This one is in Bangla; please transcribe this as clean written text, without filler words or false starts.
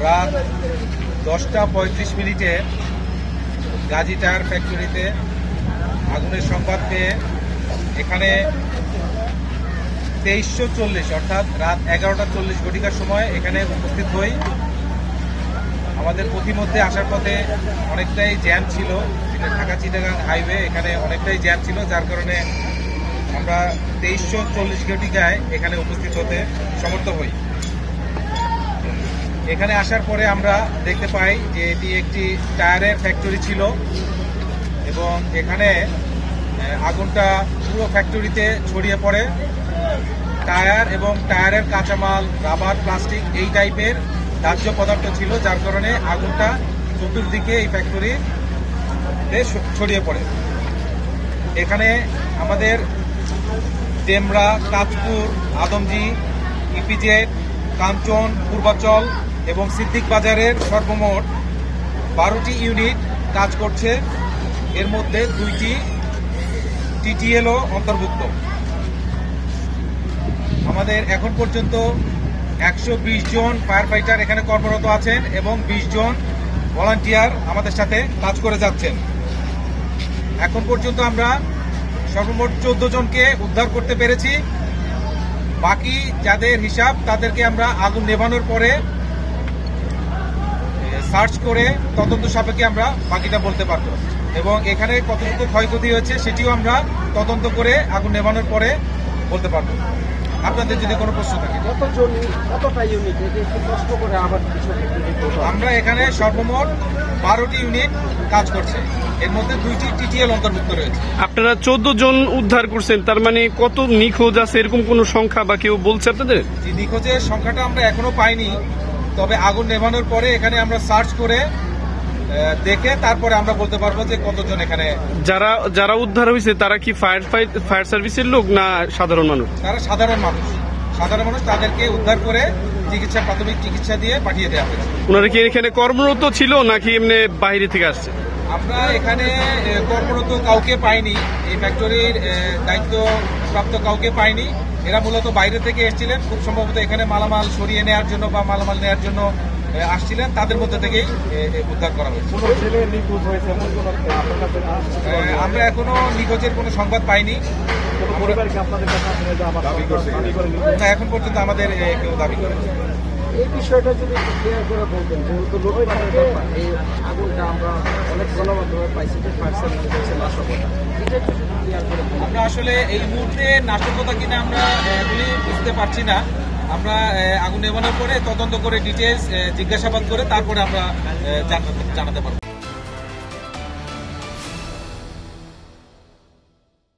রাত 10:35 গাজী টায়ার ফ্যাক্টরিতে আগুনের সংবাদ পেয়ে এখানে 23:40 অর্থাৎ রাত 11:40 ঘটিকার সময় এখানে উপস্থিত হই। আমাদের পথিমধ্যে আসার পথে অনেকটাই জ্যাম ছিল, ঢাকা চিটাগাং হাইওয়ে, এখানে অনেকটাই জ্যাম ছিল, যার কারণে আমরা 23:40 ঘটিকায় এখানে উপস্থিত হতে সমর্থ হই। এখানে আসার পরে আমরা দেখতে পাই যে এটি একটি টায়ারের ফ্যাক্টরি ছিল এবং এখানে আগুনটা পুরো ফ্যাক্টরিতে ছড়িয়ে পড়ে। টায়ার এবং টায়ারের কাঁচামাল, রাবার, প্লাস্টিক এই টাইপের দাহ্য পদার্থ ছিল, যার কারণে আগুনটা চতুর্দিকে এই ফ্যাক্টরিতে ছড়িয়ে পড়ে। এখানে আমাদের ডেমরা, কাঁচপুর, আদমজি, ইপিজেড, কাঞ্চন, পূর্বাচল এবং সিদ্দিক বাজারের সর্বমোট 12টি ইউনিট কাজ করছে। এর মধ্যে 2টি টিটিএলও অন্তর্ভুক্ত। আমাদের এখন পর্যন্ত 120 জন ফায়ার ফাইটার এখানে কর্মরত আছেন এবং 20 জন ভলান্টিয়ার আমাদের সাথে কাজ করে যাচ্ছেন। এখন পর্যন্ত আমরা সর্বমোট 14 জনকে উদ্ধার করতে পেরেছি। বাকি যাদের হিসাব তাদেরকে আমরা আগুন নেভানোর পরে সার্চ করে তদন্ত সাপেক্ষে আমরা বাকিটা বলতে পারবো এবং এখানে কতটুকু ক্ষয়ক্ষতি হয়েছে সেটিও আমরা তদন্ত করে আগুন নেভানোর পরে বলতে পারবো। আপনাদের যদি কোনো প্রশ্ন থাকে। আমরা এখানে সর্বমোট 12টি ইউনিট কাজ করছে, এর মধ্যে 2টি টিটিএল অন্তর্ভুক্ত রয়েছে। আপনারা 14 জন উদ্ধার করছেন, তার মানে কত নিখোঁজ আছে এরকম কোন সংখ্যা বা কেউ বলছে আপনাদের? নিখোঁজের সংখ্যাটা আমরা এখনো পাইনি, তবে আগুন নেভানোর পরে এখানে আমরা সার্চ করে দেখে তারপরে আমরা বলতে পারবো যে কতজন এখানে। যারা উদ্ধার হয়েছে তারা কি ফায়ার সার্ভিসের লোক না সাধারণ মানুষ? তারা সাধারণ মানুষ। তাদেরকে উদ্ধার করে প্রাথমিক চিকিৎসা দিয়ে পাঠিয়ে দেওয়া হয়েছে। ওনারা কি এখানে কর্মরত ছিল নাকি এমনি বাইরে থেকে আসছে? আমরা এখানে কর্মরত কাউকে পাইনি, এই ফ্যাক্টরির দায়িত্বপ্রাপ্ত কাউকে পাইনি। এরা মূলত বাইরে থেকে এসেছিলেন, খুব সম্ভবত এখানে মালামাল সরিয়ে নেওয়ার জন্য বা মালামাল নেওয়ার জন্য আসছিলেন, তাদের মধ্যে থেকেই উদ্ধার করা হয়েছে। আমরা এখনো নিখোঁজের কোনো সংবাদ পাইনি। এখন পর্যন্ত আমাদের কেউ দাবি করে। এই বিষয়টা যদি ক্লিয়ার করে বলতেন, যেহেতু লোকমানের ব্যাপার, এই আগুনটা আমরা অনেক গণমাধ্যমে পাইছি যে ফায়ার সার্ভিস হচ্ছে নাশকতা, এটা একটু যদি ক্লিয়ার করে বলতেন। আমরা আসলে এই মুহূর্তে নাশকতা কিনা আমরা এগুলি বুঝতে পারছি না। আমরা আগুন নেভানোর পরে তদন্ত করে ডিটেলস জিজ্ঞাসাবাদ করে তারপরে আমরা জানাতে পারবো।